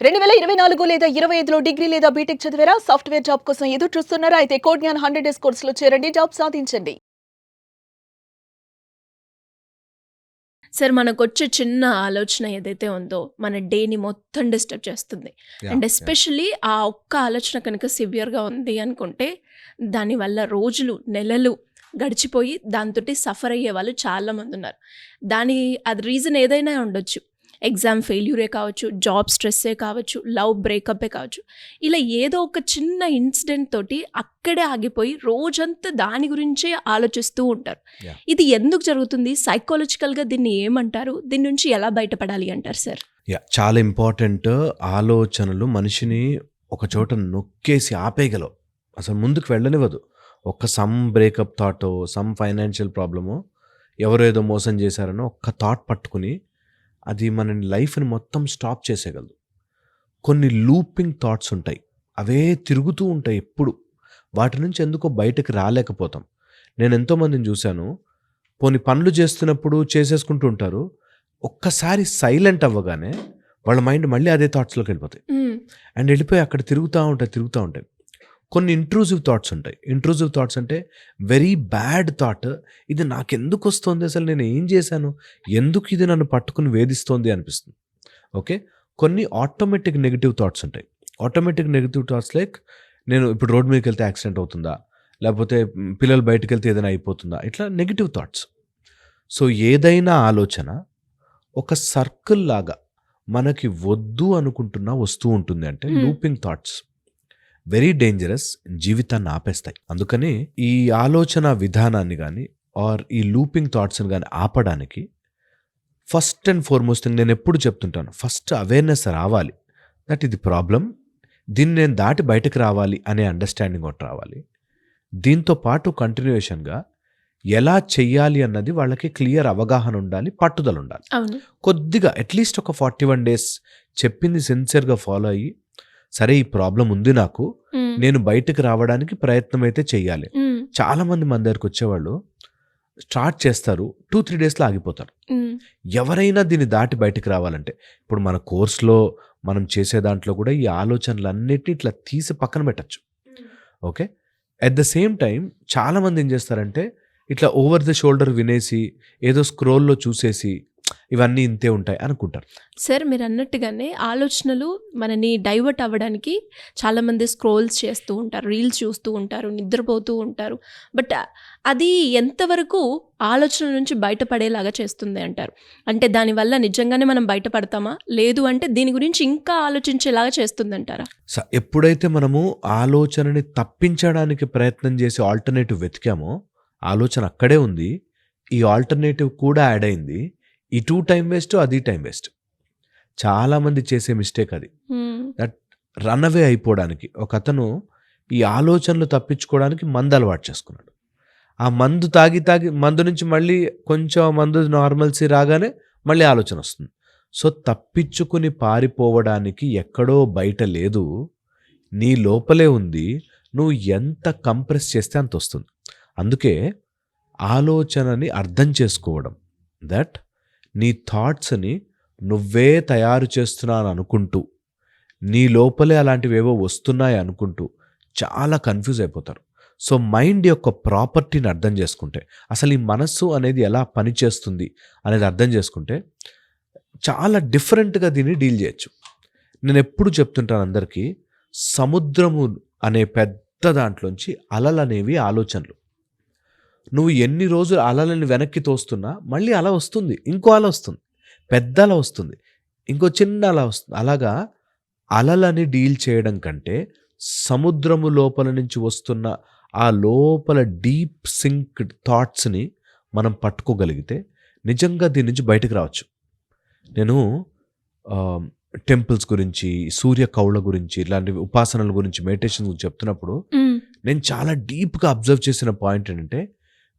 2024 లేదా 25లో డిగ్రీ లేదా బీటెక్ చదివారా? సాఫ్ట్‌వేర్ జాబ్ కోసం ఎదురు చూస్తున్నారా? అయితే కోడ్ జ్ఞాన్ 100 డేస్ కోర్సులో చేరండి. జాబ్ సాధించండి. సార్ మనకొచ్చే చిన్న ఆలోచన ఏదైతే ఉందో మన డేని మొత్తం డిస్టర్బ్ చేస్తుంది. అండ్ ఎస్పెషల్లీ ఆ ఒక్క ఆలోచన కనుక సివియర్‌గా ఉంది అనుకుంటే దానివల్ల రోజులు, నెలలు గడిచిపోయి దాంతోటి సఫర్ అయ్యే వాళ్ళు చాలామంది ఉన్నారు. అది రీజన్ ఏదైనా ఉండొచ్చు. ఎగ్జామ్ ఫెయిల్యూరే కావచ్చు, జాబ్ స్ట్రెస్సే కావచ్చు, లవ్ బ్రేకప్పే కావచ్చు. ఇలా ఏదో ఒక చిన్న ఇన్సిడెంట్ తోటి అక్కడే ఆగిపోయి రోజంతా దాని గురించే ఆలోచిస్తూ ఉంటారు. ఇది ఎందుకు జరుగుతుంది? సైకాలజికల్‌గా దీన్ని ఏమంటారు? దీని నుంచి ఎలా బయటపడాలి అంటారు సార్? చాలా ఇంపార్టెంట్. ఆలోచనలు మనిషిని ఒక చోట నొక్కేసి ఆపేయగలవు. అసలు ముందుకు వెళ్ళనివ్వదు. ఒక్క సమ్ బ్రేకప్ థాటో, సమ్ ఫైనాన్షియల్ ప్రాబ్లమో, ఎవరో ఏదో మోసం చేశారనో ఒక్క థాట్ పట్టుకుని అది మన లైఫ్ని మొత్తం స్టాప్ చేసేయగలదు. కొన్ని లూపింగ్ థాట్స్ ఉంటాయి, అవే తిరుగుతూ ఉంటాయి ఎప్పుడు. వాటి నుంచి ఎందుకో బయటకు రాలేకపోతాం. నేను ఎంతోమందిని చూశాను, పోనీ పనులు చేస్తున్నప్పుడు చేసేసుకుంటూ ఉంటారు, ఒక్కసారి సైలెంట్ అవ్వగానే వాళ్ళ మైండ్ మళ్ళీ అదే థాట్స్లోకి వెళ్ళిపోతాయి. అండ్ వెళ్ళిపోయి అక్కడ తిరుగుతూ ఉంటాయి. కొన్ని ఇంట్రూజివ్ థాట్స్ ఉంటాయి. ఇంట్రూజివ్ థాట్స్ అంటే వెరీ బ్యాడ్ థాట్. ఇది నాకెందుకు వస్తుంది, అసలు నేను ఏం చేశాను, ఎందుకు ఇది నన్ను పట్టుకుని వేధిస్తోంది అనిపిస్తుంది. ఓకే, కొన్ని ఆటోమేటిక్ నెగిటివ్ థాట్స్ ఉంటాయి. ఆటోమేటిక్ నెగిటివ్ థాట్స్ లైక్, నేను ఇప్పుడు రోడ్ మీదకి వెళ్తే యాక్సిడెంట్ అవుతుందా, లేకపోతే పిల్లలు బయటకు వెళ్తే ఏదైనా అయిపోతుందా, ఇట్లా నెగిటివ్ థాట్స్. సో ఏదైనా ఆలోచన ఒక సర్కిల్ లాగా మనకి వద్దు అనుకుంటున్నా వస్తూ ఉంటుంది. అంటే లూపింగ్ థాట్స్ వెరీ డేంజరస్, జీవితాన్ని ఆపేస్తాయి. అందుకని ఈ ఆలోచన విధానాన్ని కానీ ఆర్ ఈ లూపింగ్ థాట్స్ని కానీ ఆపడానికి ఫస్ట్ అండ్ ఫార్మోస్ట్ థింగ్ నేను ఎప్పుడు చెప్తుంటాను, ఫస్ట్ అవేర్నెస్ రావాలి. దట్ ఇది ప్రాబ్లం, దీన్ని నేను దాటి బయటకు రావాలి అనే అండర్స్టాండింగ్ ఒకటి రావాలి. దీంతో పాటు కంటిన్యూషన్గా ఎలా చెయ్యాలి అన్నది వాళ్ళకి క్లియర్ అవగాహన ఉండాలి, పట్టుదల ఉండాలి. కొద్దిగా అట్లీస్ట్ ఒక 41 days చెప్పింది సిన్సియర్గా ఫాలో అయ్యి, సరే ఈ ప్రాబ్లం ఉంది నాకు, నేను బయటకు రావడానికి ప్రయత్నం అయితే చెయ్యాలి. చాలా మంది మన దగ్గరకు వచ్చేవాళ్ళు స్టార్ట్ చేస్తారు, 2-3 daysలో ఆగిపోతారు. ఎవరైనా దీన్ని దాటి బయటకు రావాలంటే, ఇప్పుడు మన కోర్సులో మనం చేసే దాంట్లో కూడా ఈ ఆలోచనలన్నిటిని ఇట్లా తీసి పక్కన పెట్టచ్చు. Okay, at the same time చాలామంది ఏం చేస్తారంటే ఇట్లా ఓవర్ ద షోల్డర్ వినేసి ఏదో స్క్రోల్లో చూసేసి ఇవన్నీ ఇంతే ఉంటాయి అనుకుంటారు. సార్ మీరు అన్నట్టుగానే ఆలోచనలు మనని డైవర్ట్ అవ్వడానికి చాలామంది స్క్రోల్స్ చేస్తూ ఉంటారు, రీల్స్ చూస్తూ ఉంటారు, నిద్రపోతూ ఉంటారు. బట్ అది ఎంతవరకు ఆలోచనల నుంచి బయటపడేలాగా చేస్తుంది అంటారు? అంటే దానివల్ల నిజంగానే మనం బయటపడతామా, లేదు అంటే దీని గురించి ఇంకా ఆలోచించేలాగా చేస్తుంది అంటారా? ఎప్పుడైతే మనము ఆలోచనని తప్పించడానికి ప్రయత్నం చేసి ఆల్టర్నేటివ్ వెతికామో, ఆలోచన అక్కడే ఉంది, ఈ ఆల్టర్నేటివ్ కూడా యాడ్ అయింది, ఇటు టైం వేస్ట్, అది టైం వేస్ట్. చాలామంది చేసే మిస్టేక్ అది. దట్ రన్ అవే అయిపోవడానికి ఒక అతను ఈ ఆలోచనలు తప్పించుకోవడానికి మందు అలవాటు చేసుకున్నాడు. ఆ మందు తాగి మందు నుంచి మళ్ళీ కొంచెం మందు నార్మల్సీ రాగానే మళ్ళీ ఆలోచన వస్తుంది. సో తప్పించుకుని పారిపోవడానికి ఎక్కడో బయట లేదు, నీ లోపలే ఉంది. నువ్వు ఎంత కంప్రెస్ చేస్తే అంత వస్తుంది. అందుకే ఆలోచనని అర్థం చేసుకోవడం, దట్ నీ థాట్స్ని నువ్వే తయారు చేస్తున్నాను అనుకుంటూ, నీ లోపలే అలాంటివేవో వస్తున్నాయి అనుకుంటూ చాలా కన్ఫ్యూజ్ అయిపోతారు. సో మైండ్ యొక్క ప్రాపర్టీని అర్థం చేసుకుంటే, అసలు ఈ మనస్సు అనేది ఎలా పనిచేస్తుంది అనేది అర్థం చేసుకుంటే చాలా డిఫరెంట్గా దీన్ని డీల్ చేయొచ్చు. నేను ఎప్పుడు చెప్తుంటాను అందరికీ, సముద్రము అనే పెద్ద దాంట్లోంచి అలలు అనేవి ఆలోచనలు. నువ్వు ఎన్ని రోజులు అలలని వెనక్కి తోస్తున్నా మళ్ళీ అల వస్తుంది, ఇంకో అల వస్తుంది, పెద్ద అల వస్తుంది, ఇంకో చిన్న అల వస్తుంది. అలాగా అలలని డీల్ చేయడం కంటే సముద్రము లోపల నుంచి వస్తున్న ఆ లోపల డీప్ సింక్ థాట్స్ని మనం పట్టుకోగలిగితే నిజంగా దీని నుంచి బయటకు రావచ్చు. నేను టెంపుల్స్ గురించి, సూర్య కౌళ గురించి, ఇలాంటి ఉపాసనల గురించి, మెడిటేషన్ గురించి చెప్తున్నప్పుడు నేను చాలా డీప్గా అబ్జర్వ్ చేసిన పాయింట్ ఏంటంటే,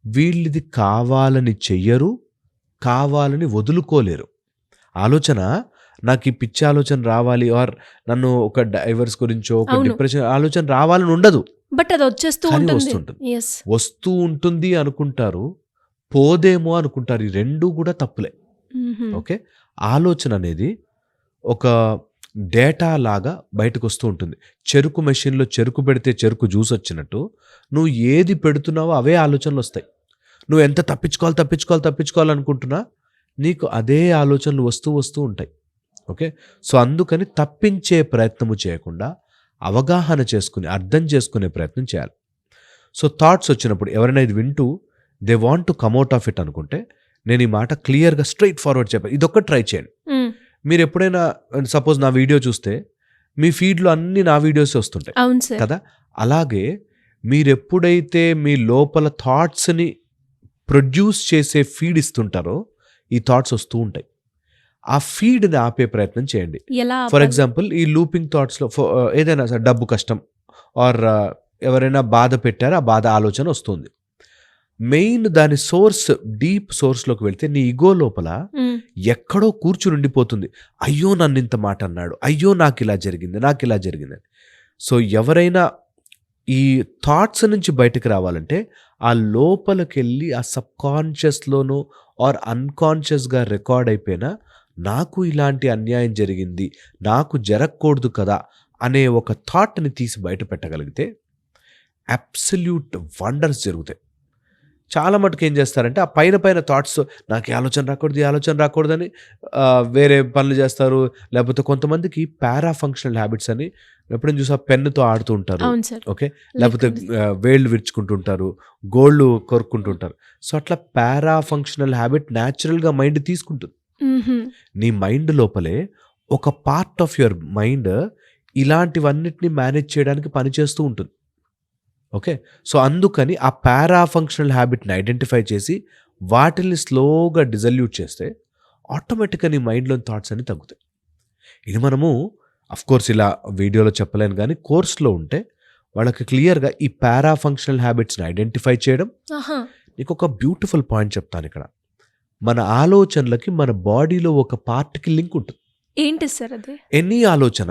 వీళ్ళది కావాలని చెయ్యరు, కావాలని వదులుకోలేరు. ఆలోచన, నాకు ఈ పిచ్చి ఆలోచన రావాలి, ఆర్ నన్ను ఒక డైవర్స్ గురించో ఒక డిప్రెషన్ ఆలోచన రావాలని ఉండదు, బట్ అది వస్తూ ఉంటుంది అనుకుంటారు, పోదేమో అనుకుంటారు. ఈ రెండూ కూడా తప్పులే. ఓకే, ఆలోచన అనేది ఒక డేటా లాగా బయటకు వస్తూ ఉంటుంది. చెరుకు మెషిన్‌లో చెరుకు పెడితే చెరుకు జ్యూస్ వచ్చినట్టు, నువ్వు ఏది పెడుతున్నావో అవే ఆలోచనలు వస్తాయి. నువ్వు ఎంత తప్పించుకోవాలనుకుంటున్నా నీకు అదే ఆలోచనలు వస్తూ ఉంటాయి. ఓకే. సో అందుకని తప్పించే ప్రయత్నము చేయకుండా అవగాహన చేసుకుని అర్థం చేసుకునే ప్రయత్నం చేయాలి. సో థాట్స్ వచ్చినప్పుడు ఎవరైనా ఇది వింటూ they want to come out of it అనుకుంటే నేను ఈ మాట క్లియర్గా స్ట్రైట్ ఫార్వర్డ్ చెప్పాను. ఇదొక్కటి ట్రై చేయండి. మీరు ఎప్పుడైనా సపోజ్ నా వీడియో చూస్తే మీ ఫీడ్లో అన్ని నా వీడియోస్ వస్తుంటాయి అవును సార్. కదా. అలాగే మీరు ఎప్పుడైతే మీ లోపల థాట్స్ని ప్రొడ్యూస్ చేసే ఫీడ్ ఇస్తుంటారో ఈ థాట్స్ వస్తూ ఉంటాయి. ఆ ఫీడ్ని ఆపే ప్రయత్నం చేయండి. ఎలా ఫర్ ఎగ్జాంపుల్ ఈ లూపింగ్ థాట్స్లో ఏదైనా సరే డబ్బు కష్టం ఆర్ ఎవరైనా బాధ పెట్టారో ఆ బాధ ఆలోచన వస్తుంది. మెయిన్ దాని సోర్స్ డీప్ సోర్స్లోకి వెళ్తే నీ ఈగో లోపల ఎక్కడో కూర్చుని ఉండిపోతుంది. అయ్యో నన్ను ఇంత మాట అన్నాడు, అయ్యో నాకు ఇలా జరిగింది. సో ఎవరైనా ఈ థాట్స్ నుంచి బయటకు రావాలంటే ఆ లోపలికి వెళ్ళి ఆ సబ్ కాన్షియస్లోనో ఆర్ అన్కాన్షియస్గా రికార్డ్ అయిపోయిన నాకు ఇలాంటి అన్యాయం జరిగింది, నాకు జరగకూడదు కదా అనే ఒక థాట్ని తీసి బయట పెట్టగలిగితే అబ్సల్యూట్ వండర్స్ జరుగుతాయి. చాలా మటుకు ఏం చేస్తారంటే ఆ పైన థాట్స్ నాకు ఈ ఆలోచన రాకూడదని వేరే పనులు చేస్తారు. లేకపోతే కొంతమందికి పారా ఫంక్షనల్ హ్యాబిట్స్ అని ఎప్పుడైనా చూసా పెన్నుతో ఆడుతూ ఉంటారు. అవును సార్. ఓకే. లేకపోతే వేళ్ళు విరుచుకుంటుంటారు, గోళ్ళు కొరుక్కుంటుంటారు. సో అట్లా పారా ఫంక్షనల్ హ్యాబిట్ న్యాచురల్గా మైండ్ తీసుకుంటుంది. నీ మైండ్ లోపలే ఒక పార్ట్ ఆఫ్ యువర్ మైండ్ ఇలాంటివన్నిటిని మేనేజ్ చేయడానికి పనిచేస్తూ ఉంటుంది. ఓకే. సో అందుకని ఆ పారా ఫంక్షనల్ హ్యాబిట్ని ఐడెంటిఫై చేసి వాటిని స్లోగా డిజల్యూట్ చేస్తే ఆటోమేటిక్గా నీ మైండ్లోని థాట్స్ అన్ని తగ్గుతాయి. ఇది మనము అఫ్కోర్స్ ఇలా వీడియోలో చెప్పలేను కానీ కోర్స్లో ఉంటే వాళ్ళకి క్లియర్గా ఈ పారా ఫంక్షనల్ హ్యాబిట్స్ని ఐడెంటిఫై చేయడం. నీకు ఒక బ్యూటిఫుల్ పాయింట్ చెప్తాను ఇక్కడ. మన ఆలోచనలకి మన బాడీలో ఒక పార్ట్కి లింక్ ఉంటుంది. ఏంటి సార్ అది? ఎనీ ఆలోచన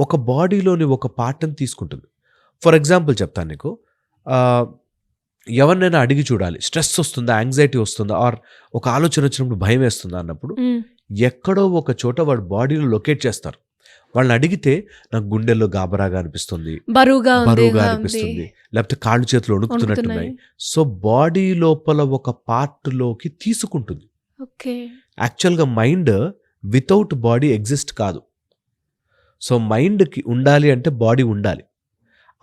ఒక బాడీలోని ఒక పార్ట్ని తీసుకుంటుంది. ఫర్ ఎగ్జాంపుల్ చెప్తాను నీకు, ఎవరినైనా అడిగి చూడాలి, స్ట్రెస్ వస్తుందా, యాంగ్జైటీ వస్తుందా, ఆర్ ఒక ఆలోచన వచ్చినప్పుడు భయం వేస్తుందా అన్నప్పుడు ఎక్కడో ఒక చోట వాడు బాడీలో లొకేట్ చేస్తారు. వాళ్ళని అడిగితే నాకు గుండెల్లో గాబరాగా అనిపిస్తుంది, బరువుగా అనిపిస్తుంది, లేకపోతే కాళ్ళు చేతులు వణుకుతున్నట్టున్నాయి. సో బాడీ లోపల ఒక పార్ట్లోకి తీసుకుంటుంది. యాక్చువల్గా మైండ్ వితౌట్ బాడీ ఎగ్జిస్ట్ కాదు. సో మైండ్కి ఉండాలి అంటే బాడీ ఉండాలి.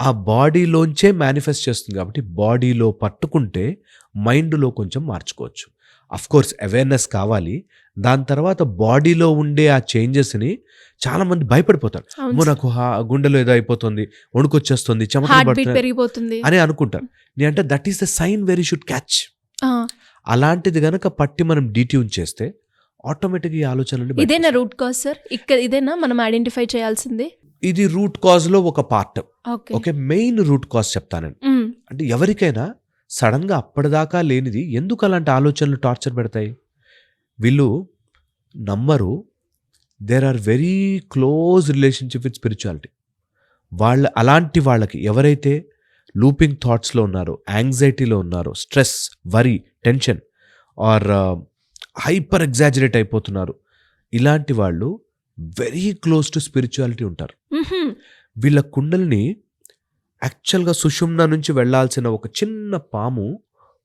ఆ బాడీలోంచే మేనిఫెస్ట్ చేస్తుంది కాబట్టి బాడీలో పట్టుకుంటే మైండ్లో కొంచెం మార్చుకోవచ్చు. అఫ్కోర్స్ అవేర్నెస్ కావాలి. దాని తర్వాత బాడీలో ఉండే ఆ చేంజెస్ని చాలామంది భయపడిపోతారు. నాకు గుండెలో ఏదో అయిపోతుంది, వణుకొచ్చేస్తుంది, చెమటలు పడుతుంది అని అనుకుంటారు. అంటే that is the sign where you should catch. అలాంటిది గనక పట్టి మనం డిట్యూన్ చేస్తే ఆటోమేటిక్గా ఈ ఆలోచనలు. ఇదేనా రూట్ కాజ్ సార్? ఇక్కడ ఇదేనా మనం ఐడెంటిఫై చేయాల్సింది? ఇది రూట్ కాజ్ లో ఒక part. Okay. Main root cause చెప్తానండి. అంటే ఎవరికైనా సడన్ గా అప్పటిదాకా లేనిది ఎందుకు అలాంటి ఆలోచనలు టార్చర్ పెడతాయి? వీళ్ళు నమ్మరు. There are very close relationship with spirituality. అలాంటి వాళ్ళకి ఎవరైతే లూపింగ్ థాట్స్లో ఉన్నారో, యాంగ్జైటీలో ఉన్నారో, stress, worry, tension or hyper exaggerate అయిపోతున్నారు, ఇలాంటి వాళ్ళు వెరీ క్లోజ్ టు స్పిరిచువాలిటీ ఉంటారు. వీళ్ళ కుండల్ని యాక్చువల్గా సుషుమ్న నుంచి వెళ్లాల్సిన ఒక చిన్న పాము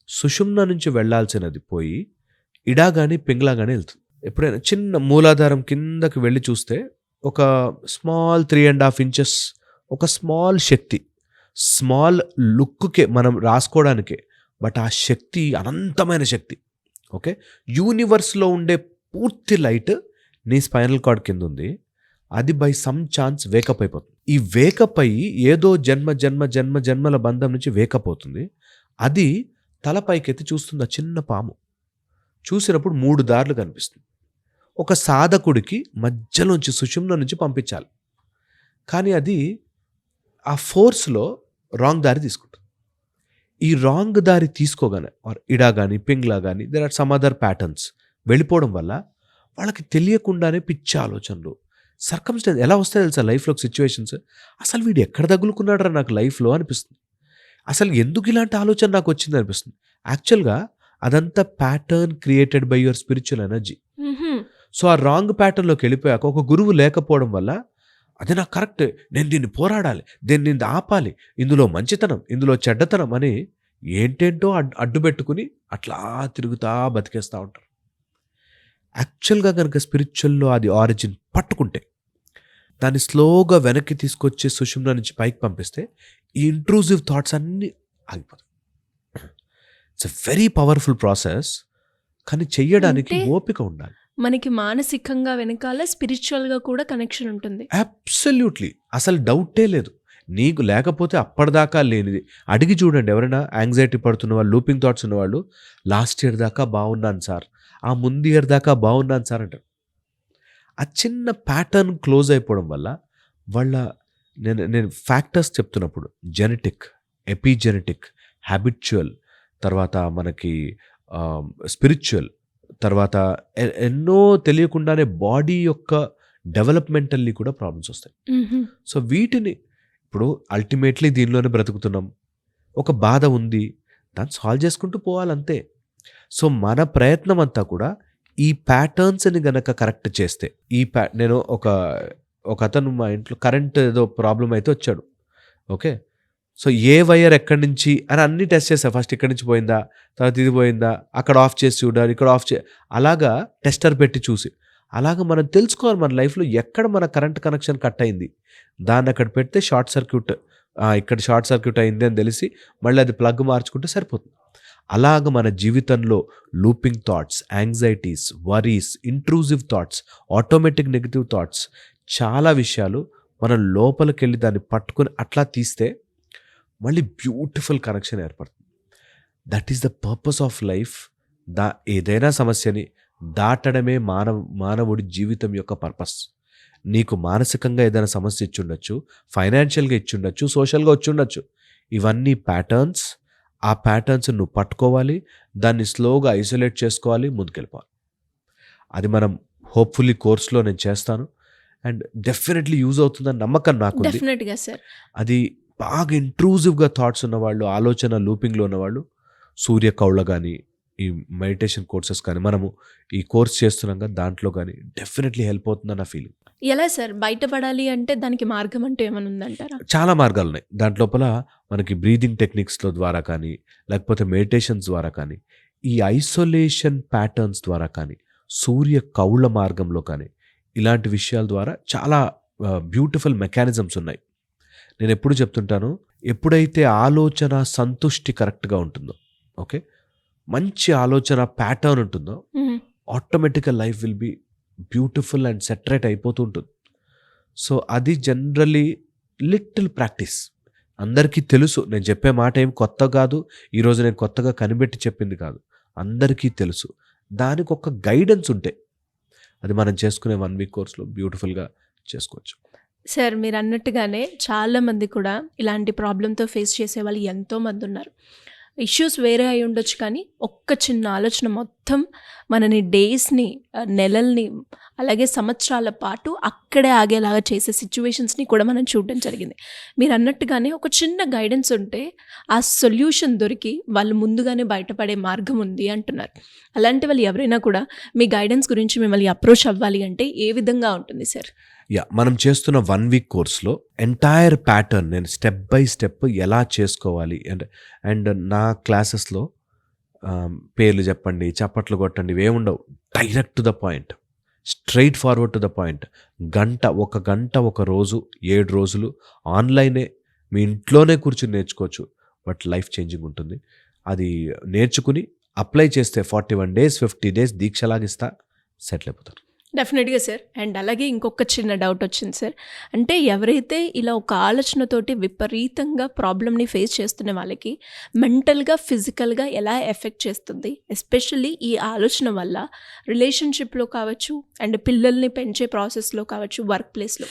సుషుమ్న నుంచి వెళ్లాల్సినది పోయి ఇడా కానీ పింగ్లా కానీ వెళ్తుంది. ఎప్పుడైనా చిన్న మూలాధారం కిందకి వెళ్ళి చూస్తే ఒక స్మాల్ 3.5 inches ఒక స్మాల్ శక్తి, స్మాల్ లుక్కే మనం రాసుకోవడానికే, బట్ ఆ శక్తి అనంతమైన శక్తి. ఓకే. యూనివర్స్లో ఉండే పూర్తి లైట్ నీ స్పైనల్ కార్డ్ కింద ఉంది. అది బై సమ్ ఛాన్స్ వేకప్ అయిపోతుంది. ఈ వేకప్ అయ్యి ఏదో జన్మల బంధం నుంచి వేకప్ అవుతుంది. అది తలపైకెత్తి చూస్తుంది ఆ చిన్న పాము. చూసినప్పుడు 3 దారులు కనిపిస్తుంది. ఒక సాధకుడికి మధ్యలోంచి సుషుమ్న నుంచి పంపించాలి, కానీ అది ఆ ఫోర్స్లో రాంగ్ దారి తీసుకుంటుంది. ఈ రాంగ్ దారి తీసుకోగానే ఇడా కానీ పింగ్లా కానీ there are some other patterns వెళ్ళిపోవడం వల్ల వాళ్ళకి తెలియకుండానే పిచ్చి ఆలోచనలు, సర్కమ్స్టెన్స్ ఎలా వస్తాయి తెలుసా లైఫ్లోకి సిచ్యువేషన్స్. అసలు వీడు ఎక్కడ తగులుకున్నాడరా నాకు లైఫ్లో అనిపిస్తుంది. అసలు ఎందుకు ఇలాంటి ఆలోచన నాకు వచ్చింది అనిపిస్తుంది. యాక్చువల్గా అదంతా pattern created by your spiritual energy. So ఆ రాంగ్ ప్యాటర్న్లోకి వెళ్ళిపోయాక ఒక గురువు లేకపోవడం వల్ల అది నాకు కరెక్ట్, నేను దీన్ని పోరాడాలి, దీన్ని ఆపాలి, ఇందులో మంచితనం, ఇందులో చెడ్డతనం అని ఏంటేంటో అడ్డు పెట్టుకుని అట్లా తిరుగుతా బతికేస్తూ ఉంటారు. యాక్చువల్గా కనుక స్పిరిచువల్లో అది ఆరిజిన్ పట్టుకుంటే దాన్ని స్లోగా వెనక్కి తీసుకొచ్చి సుషుమ్న నుంచి పైకి పంపిస్తే ఈ ఇంట్రూజివ్ థాట్స్ అన్నీ ఆగిపోతాయి. It's a very powerful process, కానీ చెయ్యడానికి అంటే ఓపిక ఉండాలి. మనకి మానసికంగా వెనకాల స్పిరిచువల్గా కూడా కనెక్షన్ ఉంటుంది. అబ్సల్యూట్లీ, అసలు డౌటే లేదు. నీకు లేకపోతే అప్పటిదాకా లేనిది అడిగి చూడండి. ఎవరైనా యాంగ్జైటీ పడుతున్న వాళ్ళు, లూపింగ్ థాట్స్ ఉన్నవాళ్ళు, లాస్ట్ ఇయర్ దాకా బాగున్నాను సార్, ఆ ముందు ఇయర్ దాకా బాగున్నాను సార్ అంటారు. ఆ చిన్న ప్యాటర్న్ క్లోజ్ అయిపోవడం వల్ల వాళ్ళ నేను ఫ్యాక్టర్స్ చెప్తున్నప్పుడు జెనెటిక్, ఎపిజెనెటిక్, హ్యాబిచువల్, తర్వాత మనకి స్పిరిచువల్, తర్వాత ఎన్నో తెలియకుండానే బాడీ యొక్క డెవలప్మెంటల్లీ కూడా ప్రాబ్లమ్స్ వస్తాయి. మ్హూ. సో వీటిని ఇప్పుడు అల్టిమేట్లీ దీనిలోనే బ్రతుకుతున్నాం, ఒక బాధ ఉంది, దాన్ని సాల్వ్ చేసుకుంటూ పోవాలంతే. సో మన ప్రయత్నం అంతా కూడా ఈ ప్యాటర్న్స్ని గనక కరెక్ట్ చేస్తే, నేను ఒక అతను మా ఇంట్లో కరెంట్ ఏదో ప్రాబ్లం అయితే వచ్చాడు. ఓకే, సో ఏ వైర్ ఎక్కడి నుంచి అని అన్ని టెస్ట్ చేసా. ఫస్ట్ ఇక్కడి నుంచి పోయిందా, తర్వాత ఇది పోయిందా, అక్కడ ఆఫ్ చేసి చూడాలి, ఇక్కడ ఆఫ్ అలాగా టెస్టర్ పెట్టి చూసి, అలాగా మనం తెలుసుకోవాలి మన లైఫ్లో ఎక్కడ మన కరెంట్ కనెక్షన్ కట్ అయింది, దాన్ని అక్కడ పెడితే షార్ట్ సర్క్యూట్, ఇక్కడ షార్ట్ సర్క్యూట్ అయింది అని తెలిసి మళ్ళీ అది ప్లగ్ మార్చుకుంటే సరిపోతుంది. అలాగ మన జీవితంలో looping thoughts, anxieties, worries, intrusive thoughts, automatic negative thoughts, చాలా విషయాలు మనం లోపలికి వెళ్ళి దాన్ని పట్టుకొని అట్లా తీస్తే మళ్ళీ బ్యూటిఫుల్ కనెక్షన్ ఏర్పడుతుంది. That is the purpose of life. ఏదైనా సమస్యని దాటడమే మానవుడి జీవితం యొక్క పర్పస్. నీకు మానసికంగా ఏదైనా సమస్య ఇచ్చుండొచ్చు, ఫైనాన్షియల్గా ఇచ్చుండొచ్చు, సోషల్గా వచ్చుండొచ్చు. ఇవన్నీ ప్యాటర్న్స్. ఆ ప్యాటర్న్స్ నువ్వు పట్టుకోవాలి, దాన్ని స్లోగా ఐసోలేట్ చేసుకోవాలి, ముందుకెళ్ళిపోవాలి. అది మనం హోప్ఫుల్లీ కోర్స్లో నేను చేస్తాను అండ్ డెఫినెట్లీ యూజ్ అవుతుందని నమ్మకం నాకుంది. డెఫినెట్గా సార్. అది బాగా ఇంట్రూజివ్గా థాట్స్ ఉన్నవాళ్ళు, ఆలోచన లూపింగ్లో ఉన్నవాళ్ళు, సూర్య కౌళ్ళ కానీ, ఈ మెడిటేషన్ కోర్సెస్ కానీ, మనము ఈ కోర్స్ చేస్తున్నాం కదా, దాంట్లో కానీ డెఫినెట్లీ హెల్ప్ అవుతుందని నా ఫీలింగ్. ఎలా సార్ బయటపడాలి అంటే దానికి మార్గం అంటూ ఏమైనా ఉందంటారా? చాలా మార్గాలు ఉన్నాయి. దాంట్లోపల మనకి బ్రీదింగ్ టెక్నిక్స్లో ద్వారా కానీ, లేకపోతే మెడిటేషన్స్ ద్వారా కానీ, ఈ ఐసోలేషన్ ప్యాటర్న్స్ ద్వారా కానీ, సూర్య కౌళ్ళ మార్గంలో కానీ, ఇలాంటి విషయాల ద్వారా చాలా బ్యూటిఫుల్ మెకానిజమ్స్ ఉన్నాయి. నేను ఎప్పుడు చెప్తుంటాను, ఎప్పుడైతే ఆలోచన సంతుష్టి కరెక్ట్గా ఉంటుందో, ఓకే, మంచి ఆలోచన ప్యాటర్న్ ఉంటుందో, ఆటోమేటిక్గా life will be beautiful and saturate అయిపోతూ ఉంటుంది. సో అది జనరలీ లిటిల్ ప్రాక్టీస్. అందరికీ తెలుసు, నేను చెప్పే మాట ఏం కొత్త కాదు, ఈరోజు నేను కొత్తగా కనిపెట్టి చెప్పింది కాదు, అందరికీ తెలుసు. దానికి ఒక గైడెన్స్ ఉంటే అది మనం చేసుకునే 1 వీక్ కోర్స్లో బ్యూటిఫుల్గా చేసుకోవచ్చు. సార్ మీరు అన్నట్టుగానే చాలామంది కూడా ఇలాంటి ప్రాబ్లంతో ఫేస్ చేసే వాళ్ళు ఎంతోమంది ఉన్నారు. ఇష్యూస్ వేరే అయి ఉండొచ్చు, కానీ ఒక్క చిన్న ఆలోచన మొత్తం మనని డేస్ని, నెలల్ని, అలాగే సంవత్సరాల పాటు అక్కడే ఆగేలాగా చేసే సిచ్యువేషన్స్ని కూడా మనం చూడడం జరిగింది. మీరు అన్నట్టుగానే ఒక చిన్న గైడెన్స్ ఉంటే ఆ సొల్యూషన్ దొరికి వాళ్ళు ముందుగానే బయటపడే మార్గం ఉంది అంటున్నారు. అలాంటి వాళ్ళు ఎవరైనా కూడా మీ గైడెన్స్ గురించి మిమ్మల్ని అప్రోచ్ అవ్వాలి అంటే ఏ విధంగా ఉంటుంది సార్? మనం చేస్తున్న 1 వీక్ కోర్స్లో ఎంటైర్ ప్యాటర్న్ నేను స్టెప్ బై స్టెప్ ఎలా చేసుకోవాలి అండ్ నా క్లాసెస్లో పేర్లు చెప్పండి, చప్పట్లు కొట్టండి, ఇవేముండవు. Direct to the point, straightforward to the point. ఒక గంట ఒక రోజు 7 రోజులు ఆన్లైనే, మీ ఇంట్లోనే కూర్చుని నేర్చుకోవచ్చు. బట్ లైఫ్ చేంజింగ్ ఉంటుంది. అది నేర్చుకుని అప్లై చేస్తే 41 days 50 days దీక్షలాగిస్తా, సెటిల్ అయిపోతారు. డెఫినెట్గా సార్. అండ్ అలాగే ఇంకొక చిన్న డౌట్ వచ్చింది సార్. అంటే ఎవరైతే ఇలా ఒక ఆలోచనతోటి విపరీతంగా ప్రాబ్లమ్ని ఫేస్ చేస్తున్న వాళ్ళకి మెంటల్గా, ఫిజికల్గా ఎలా ఎఫెక్ట్ చేస్తుంది, ఎస్పెషల్లీ ఈ ఆలోచన వల్ల రిలేషన్షిప్లో కావచ్చు, అండ్ పిల్లల్ని పెంచే ప్రాసెస్లో కావచ్చు, వర్క్ ప్లేస్లో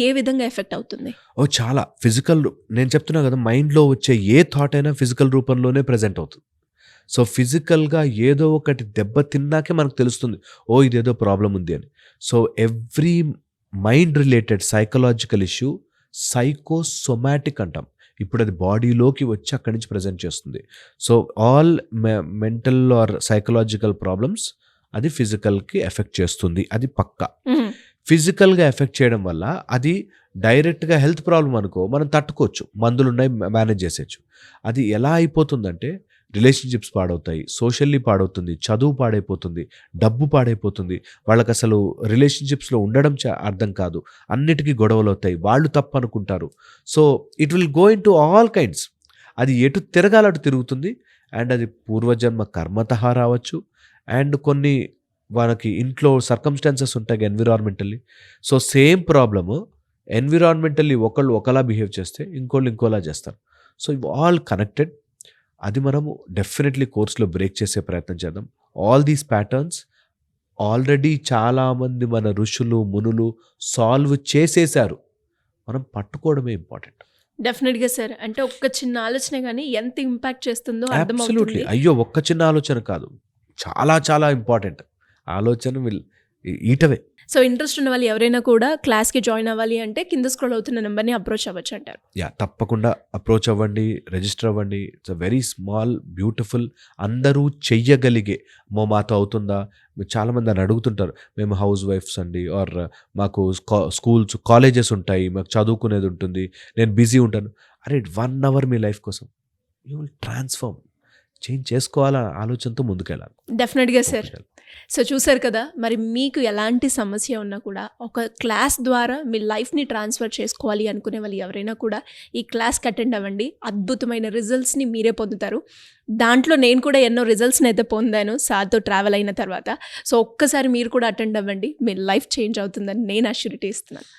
ఏ విధంగా ఎఫెక్ట్ అవుతుంది? చాలా ఫిజికల్. నేను చెప్తున్నా కదా, మైండ్లో వచ్చే ఏ థాట్ అయినా ఫిజికల్ రూపంలోనే ప్రజెంట్ అవుతుంది. సో ఫిజికల్గా ఏదో ఒకటి దెబ్బ తిన్నాకే మనకు తెలుస్తుంది, ఓ ఇదేదో ప్రాబ్లం ఉంది అని. So every mind related psychological issue psychosomatic అంటాం. ఇప్పుడు అది బాడీలోకి వచ్చి అక్కడి నుంచి ప్రజెంట్ చేస్తుంది. So all mental are psychological problems అది ఫిజికల్కి ఎఫెక్ట్ చేస్తుంది, అది పక్కా. ఫిజికల్‌గా ఎఫెక్ట్ చేయడం వల్ల అది డైరెక్ట్‌గా హెల్త్ ప్రాబ్లమ్ అనుకో మనం తట్టుకోవచ్చు. మందులున్నాయి మేనేజ్ చేసేయొచ్చు. అది ఎలా అయిపోతుందంటే రిలేషన్‌షిప్స్ పాడవుతాయి, సోషల్లీ పాడవుతుంది, చదువు పాడైపోతుంది, డబ్బు పాడైపోతుంది. వాళ్ళకసలు రిలేషన్‌షిప్స్‌లో ఉండడం అర్థం కాదు. అన్నిటికి గొడవలవుతాయి. వాళ్ళు తప్పనుకుంటారు. So, it will go into all kinds. అది ఎటు తిరగాలి అటు తిరుగుతుంది. అండ్ అది పూర్వజన్మ కర్మతః రావచ్చు. అండ్ కొన్ని మనకి ఇంట్లో సర్కమ్‌స్టాన్సెస్ ఉంటాయి environmentally. So, same problem environmentally ఒకళ్ళు ఒకలా బిహేవ్ చేస్తే ఇంకోళ్ళు ఇంకోలా చేస్తారు. సో, ఇవి ఆల్ కనెక్టెడ్. అది మనము డెఫినెట్‌లీ కోర్స్‌లో బ్రేక్ చేసే ప్రయత్నం చేద్దాం. ఆల్ దీస్ ప్యాటర్న్స్ ఆల్రెడీ చాలామంది మన ఋషులు, మునులు సాల్వ్ చేసేశారు. మనం పట్టుకోవడమే ఇంపార్టెంట్. డెఫినెట్‌గా సార్. అంటే ఒక్క చిన్న ఆలోచనే గాని ఎంత ఇంపాక్ట్ చేస్తుందో అబ్సల్యూట్‌లీ. అర్థమవుతుంది. అయ్యో! ఒక్క చిన్న ఆలోచన కాదు. చాలా చాలా ఇంపార్టెంట్. ఆలోచన ఈటవే. సో, ఇంట్రెస్ట్ ఉన్న వాళ్ళు ఎవరైనా కూడా క్లాస్‌కి జాయిన్ అవ్వాలి అంటే కింద స్క్రోల్ అవుతున్న నంబర్‌ని అప్రోచ్ అవ్వచ్చు అంటారు. తప్పకుండా అప్రోచ్ అవ్వండి, రిజిస్టర్ అవ్వండి. It's a very small, beautiful, అందరూ చెయ్యగలిగే మాతో అవుతుందా? చాలామంది నన్ను అడుగుతుంటారు. మేము హౌస్ వైఫ్స్ అండి, ఆర్ మాకు స్కూల్స్, కాలేజెస్ ఉంటాయి, మాకు చదువుకునేది ఉంటుంది, నేను బిజీ ఉంటాను. అరే 1 అవర్ మీ లైఫ్ కోసం యూ విల్ ట్రాన్స్ఫార్మ్. చేంజ్ చేసుకోవాలా ఆలోచనతో ముందుకెళ్ళాలి. డెఫినెట్‌గా సార్. సో, చూసారు కదా! మరి మీకు ఎలాంటి సమస్య ఉన్నా కూడా ఒక క్లాస్ ద్వారా మీ లైఫ్‌ని ట్రాన్స్ఫర్ చేసుకోవాలి అనుకునే వాళ్ళు ఎవరైనా కూడా ఈ క్లాస్‌కి అటెండ్ అవ్వండి. అద్భుతమైన రిజల్ట్స్‌ని మీరే పొందుతారు. దాంట్లో నేను కూడా ఎన్నో రిజల్ట్స్‌ని అయితే పొందాను సార్‌తో ట్రావెల్ అయిన తర్వాత. సో, ఒక్కసారి మీరు కూడా అటెండ్ అవ్వండి. మీ లైఫ్ చేంజ్ అవుతుందని నేను అష్యూరిటీ ఇస్తున్నాను.